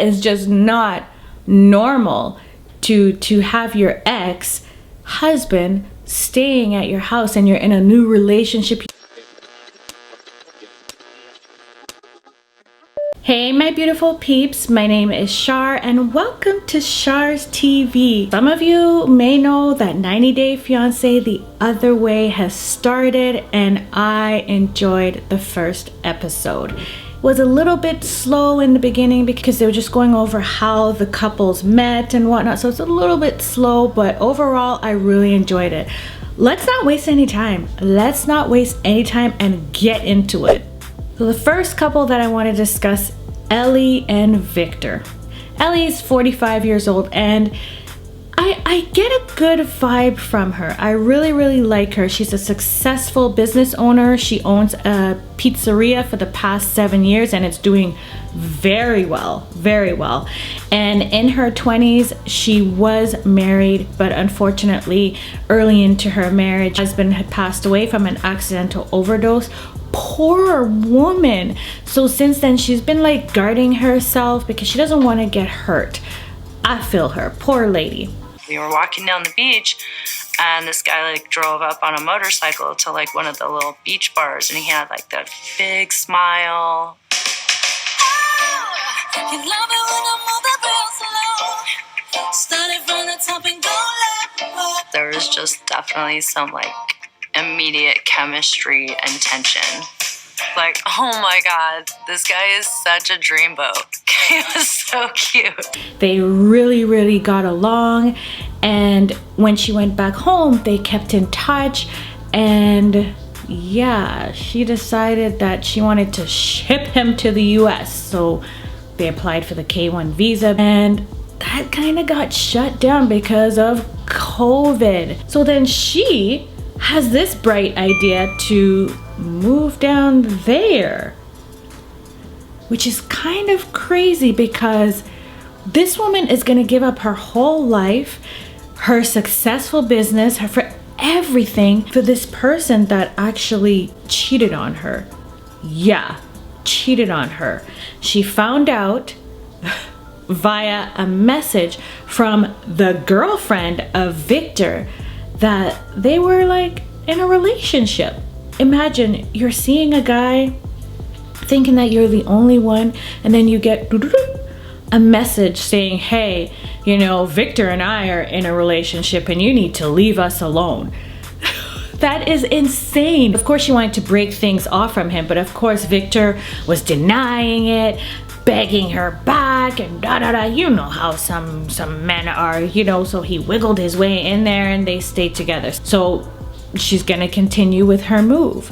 is just not normal to have your ex-husband staying at your house and you're in a new relationship. Hey my beautiful peeps, my name is Char and welcome to Char's TV. Some of you may know that 90 Day Fiancé The Other Way has started and I enjoyed the first episode. It was a little bit slow in the beginning because they were just going over how the couples met and whatnot, so it's a little bit slow, but overall I really enjoyed it. Let's not waste any time. Let's not waste any time and get into it. So the first couple that I want to discuss, Ellie and Victor. Ellie is 45 years old and I get a good vibe from her. I really like her. She's a successful business owner. She owns a pizzeria for the past 7 years and it's doing very well. And in her 20s, she was married, but unfortunately, early into her marriage, her husband had passed away from an accidental overdose. Poor woman. So since then, she's been like guarding herself because she doesn't want to get hurt. I feel her. Poor lady. We were walking down the beach and this guy like drove up on a motorcycle to like one of the little beach bars and he had like that big smile. There was just definitely some like immediate chemistry and tension. Like, oh my god, this guy is such a dreamboat. He was so cute. They really got along, and when she went back home they kept in touch, and yeah, she decided that she wanted to ship him to the US, so they applied for the K1 visa and that kind of got shut down because of COVID. So then she has this bright idea to move down there, which is kind of crazy because this woman is going to give up her whole life, her successful business, for everything for this person that actually cheated on her. Yeah, cheated on her. She found out via a message from the girlfriend of Victor that they were like in a relationship. Imagine you're seeing a guy thinking that you're the only one, and then you get a message saying, hey, you know, Victor and I are in a relationship and you need to leave us alone. That is insane. Of course she wanted to break things off from him, but of course Victor was denying it, begging her back and you know how some men are, you know, so he wiggled his way in there and they stayed together. So she's gonna continue with her move.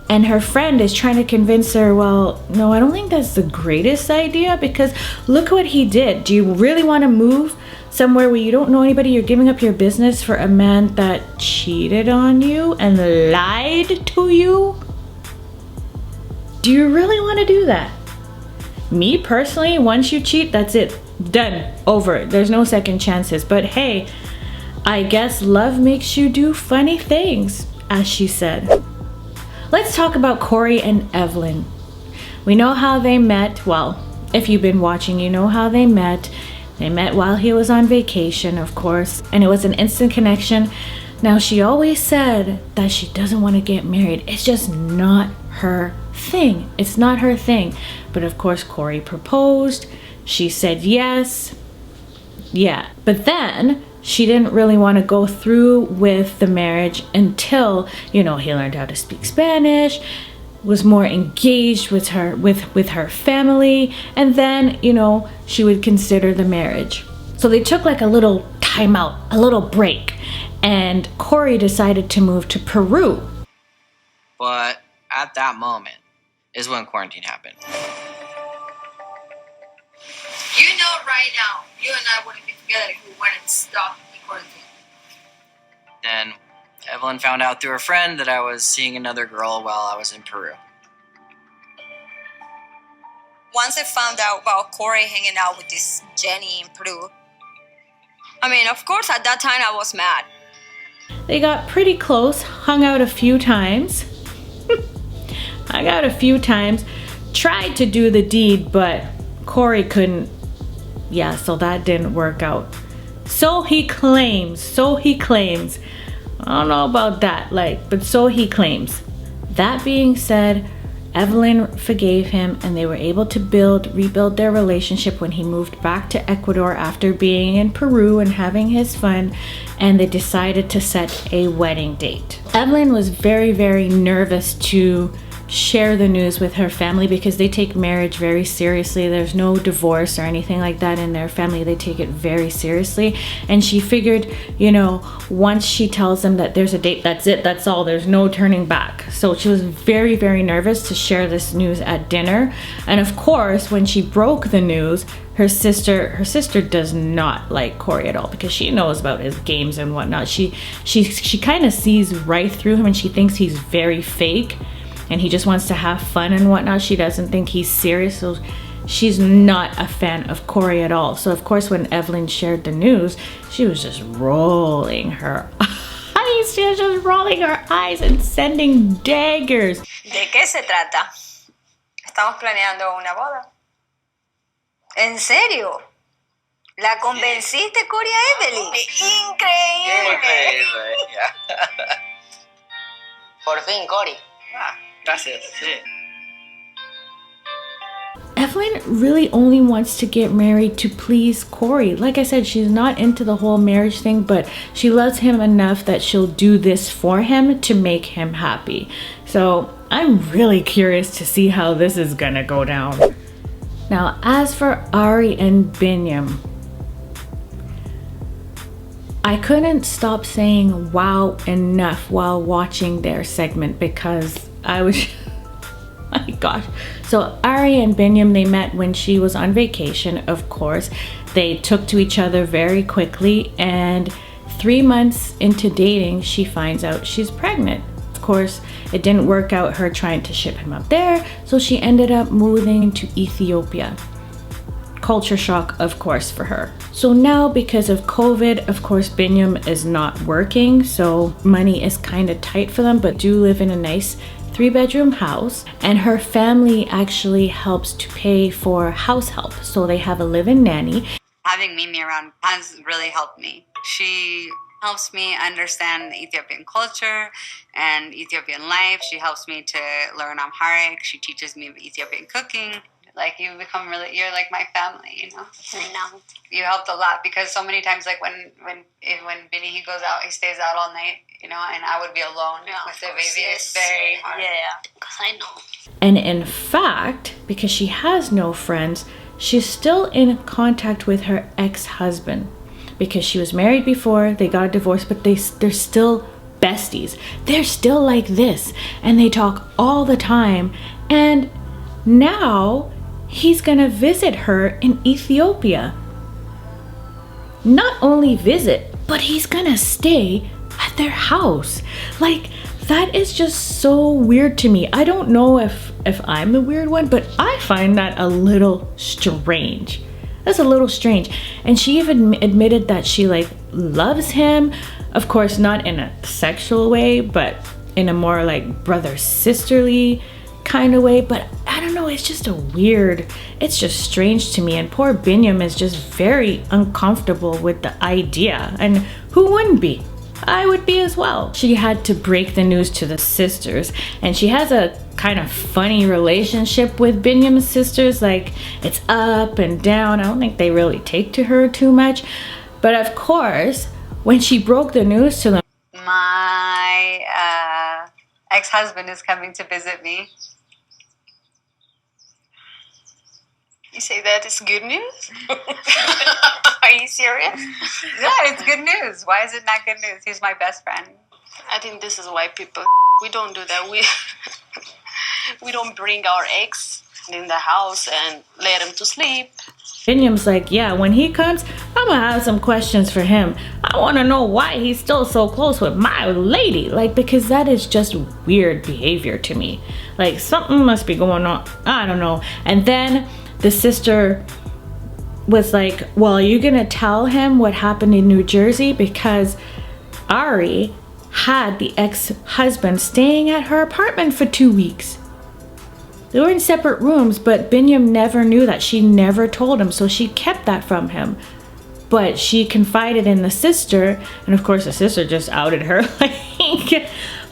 And her friend is trying to convince her, well, no, I don't think that's the greatest idea because look what he did. Do you really want to move somewhere where you don't know anybody? You're giving up your business for a man that cheated on you and lied to you? Do you really want to do that? Me personally, once you cheat, that's it. Done. Over. There's no second chances. But hey, I guess love makes you do funny things, as she said. Let's talk about Corey and Evelin. We know how they met. Well, if you've been watching, you know how they met. They met while he was on vacation, of course, and it was an instant connection. Now, she always said that she doesn't want to get married. It's just not her thing. It's not her thing. But of course, Corey proposed. She said yes. Yeah. But then she didn't really want to go through with the marriage until, you know, he learned how to speak Spanish, was more engaged with her family, and then, you know, she would consider the marriage. So they took like a little timeout, a little break, and Corey decided to move to Peru. But at that moment is when quarantine happened. You know right now, you and I wouldn't be together if we wouldn't stop the quarantine. Then Evelyn found out through a friend that I was seeing another girl while I was in Peru. Once I found out about Corey hanging out with this Jenny in Peru, I mean, of course, at that time I was mad. They got pretty close, hung out a few times. Tried to do the deed, but Corey couldn't, yeah, so that didn't work out. So he claims. I don't know about that, but so he claims. That being said, Evelin forgave him and they were able to rebuild their relationship when he moved back to Ecuador after being in Peru and having his fun, and they decided to set a wedding date. Evelin was very, very nervous to share the news with her family because they take marriage very seriously. There's no divorce or anything like that in their family. They take it very seriously. And she figured, once she tells them that there's a date, that's it, that's all, there's no turning back. So she was very, very nervous to share this news at dinner. And of course, when she broke the news, her sister does not like Corey at all because she knows about his games and whatnot. She kind of sees right through him and she thinks he's very fake and he just wants to have fun and whatnot. She doesn't think he's serious, so she's not a fan of Corey at all. So of course when Evelin shared the news, she was just rolling her eyes. She was just rolling her eyes and sending daggers. ¿De qué se trata? Estamos planeando una boda. ¿En serio? ¿La convenciste, Corey, a Evelyn? ¡Increíble! Yeah. Por fin, Corey. Gracias. Sí. Evelin really only wants to get married to please Corey. Like I said, she's not into the whole marriage thing, but she loves him enough that she'll do this for him to make him happy. So I'm really curious to see how this is gonna go down. Now, as for Ari and Biniyam, I couldn't stop saying wow enough while watching their segment because I was, my gosh. So Ari and Biniyam, they met when she was on vacation, of course. They took to each other very quickly, and 3 months into dating, she finds out she's pregnant. Of course, it didn't work out her trying to ship him up there, so she ended up moving to Ethiopia. Culture shock, of course, for her. So now, because of COVID, of course, Biniyam is not working, so money is kind of tight for them, but do live in a nice 3-bedroom house, and her family actually helps to pay for house help. So they have a live-in nanny. Having Mimi around has really helped me. She helps me understand Ethiopian culture and Ethiopian life. She helps me to learn Amharic. She teaches me Ethiopian cooking. Like, you become really, you're like my family, I know. You helped a lot because so many times, like when Vinny, he goes out, he stays out all night, and I would be alone with the baby. It's very hard. Yeah, because I know. And in fact, because she has no friends, she's still in contact with her ex-husband because she was married before, they got a divorce, but they're still besties. They're still like this, and they talk all the time. And now he's gonna visit her in Ethiopia. Not only visit, but he's gonna stay at their house. Like, that is just so weird to me. I don't know if I'm the weird one, but I find that a little strange. That's a little strange. And she even admitted that she loves him. Of course, not in a sexual way, but in a more like brother-sisterly kind of way. But I don't know, it's just it's just strange to me. And poor Biniyam is just very uncomfortable with the idea. And who wouldn't be? I would be as well. She had to break the news to the sisters, and she has a kind of funny relationship with Biniyam's sisters. Like, it's up and down. I don't think they really take to her too much. But of course, when she broke the news to them, My ex-husband is coming to visit me. You say that is good news? Are you serious? Yeah, it's good news. Why is it not good news? He's my best friend. I think this is why people, we don't do that. We don't bring our ex in the house and let him to sleep. Biniyam's like, yeah, when he comes, I'm gonna have some questions for him. I wanna know why he's still so close with my lady. Like, because that is just weird behavior to me. Like, something must be going on. I don't know. And then the sister was like, well, are you gonna tell him what happened in New Jersey? Because Ari had the ex-husband staying at her apartment for 2 weeks. They were in separate rooms, but Biniyam never knew that. She never told him, so she kept that from him. But she confided in the sister, and of course the sister just outed her.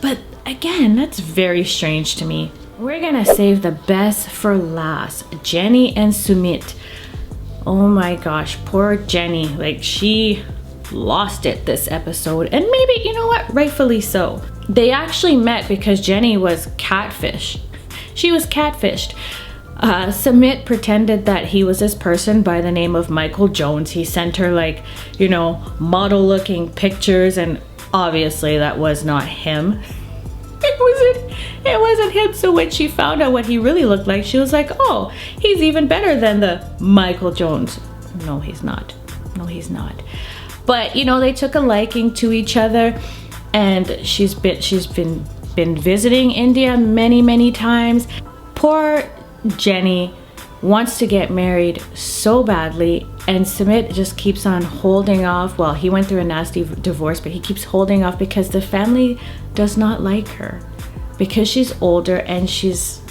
But again, that's very strange to me. We're gonna save the best for last. Jenny and Sumit. Oh my gosh, poor Jenny. Like, she lost it this episode, and maybe, you know what, rightfully so. They actually met because Jenny was catfish. She was catfished. Sumit pretended that he was this person by the name of Michael Jones. He sent her, like, you know, model looking pictures, and obviously that was not him. It wasn't him. So when she found out what he really looked like, she was like, oh, he's even better than the Michael Jones. No, he's not. No, he's not. But, you know, they took a liking to each other, and she's been visiting India many times. Poor Jenny wants to get married so badly, and Sumit just keeps on holding off. Well, he went through a nasty divorce, but he keeps holding off because the family does not like her, because she's older and she's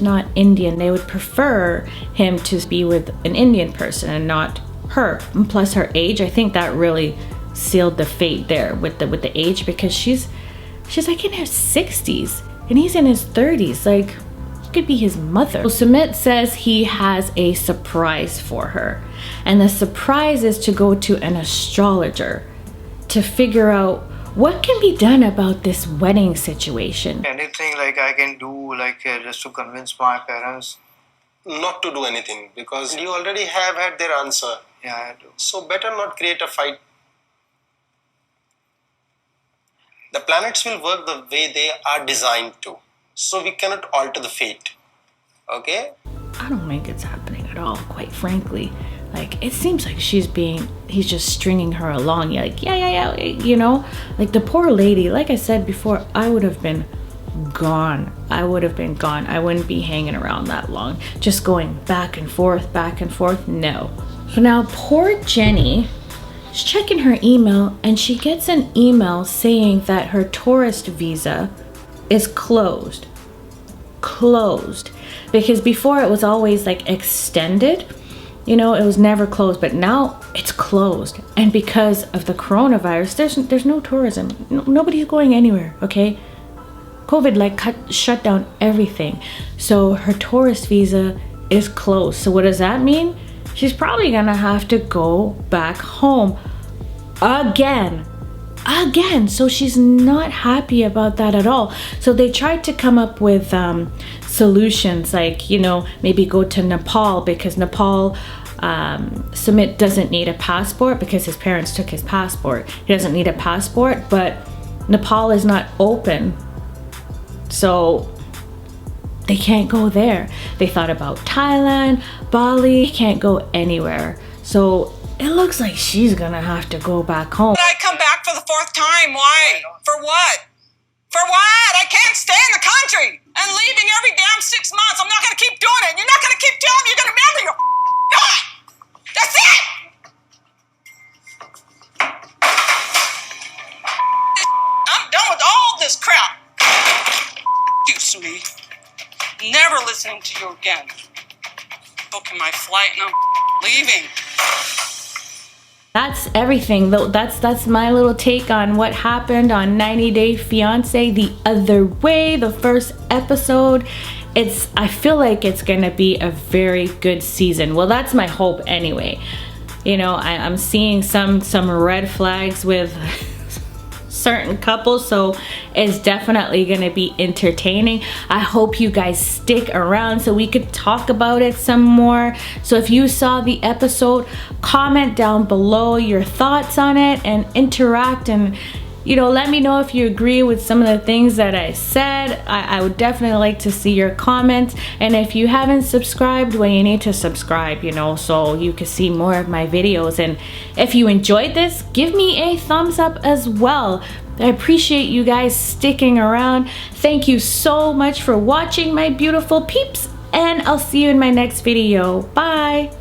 not Indian. They would prefer him to be with an Indian person and not her. And plus her age, I think that really sealed the fate there with the age, because she's like in her 60s and he's in his 30s. Like, could be his mother. So Sumit says he has a surprise for her, and the surprise is to go to an astrologer to figure out what can be done about this wedding situation. Anything like I can do, like just to convince my parents? Not to do anything, because you already have had their answer. Yeah, I do. So better not create a fight. The planets will work the way they are designed to. So we cannot alter the fate. Okay? I don't think it's happening at all, quite frankly. Like, it seems like he's just stringing her along. You're like, yeah, you know? Like, the poor lady, like I said before, I would have been gone. I wouldn't be hanging around that long. Just going back and forth, no. So now poor Jenny is checking her email, and she gets an email saying that her tourist visa is closed. Because before it was always like extended, you know, it was never closed, but now it's closed. And because of the coronavirus, there's no tourism. Nobody's going anywhere, okay? COVID shut down everything. So her tourist visa is closed. So what does that mean? She's probably gonna have to go back home again. So she's not happy about that at all. So they tried to come up with solutions, like, you know, maybe go to Nepal, because Nepal, Sumit doesn't need a passport because his parents took his passport. He doesn't need a passport, but Nepal is not open, so they can't go there. They thought about Thailand, Bali, can't go anywhere. So it looks like she's gonna have to go back home. I come back for the fourth time. Why? For what? For what? I can't stay in the country. And leaving every damn 6 months. I'm not gonna keep doing it. You're not gonna keep telling me you're gonna marry your That's it! I'm done with all this crap. You, Sumit. Never listening to you again. Booking my flight and I'm leaving. That's everything. That's my little take on what happened on 90 Day Fiancé the other way, the first episode. I feel like it's gonna be a very good season. Well, that's my hope anyway. You know, I'm seeing some red flags with certain couples, so it's definitely gonna be entertaining. I hope you guys stick around so we could talk about it some more. So if you saw the episode, comment down below your thoughts on it and interact, and you know, let me know if you agree with some of the things that I said. I would definitely like to see your comments. And if you haven't subscribed, well, you need to subscribe, you know, so you can see more of my videos. And if you enjoyed this, give me a thumbs up as well. I appreciate you guys sticking around. Thank you so much for watching, my beautiful peeps, and I'll see you in my next video. Bye.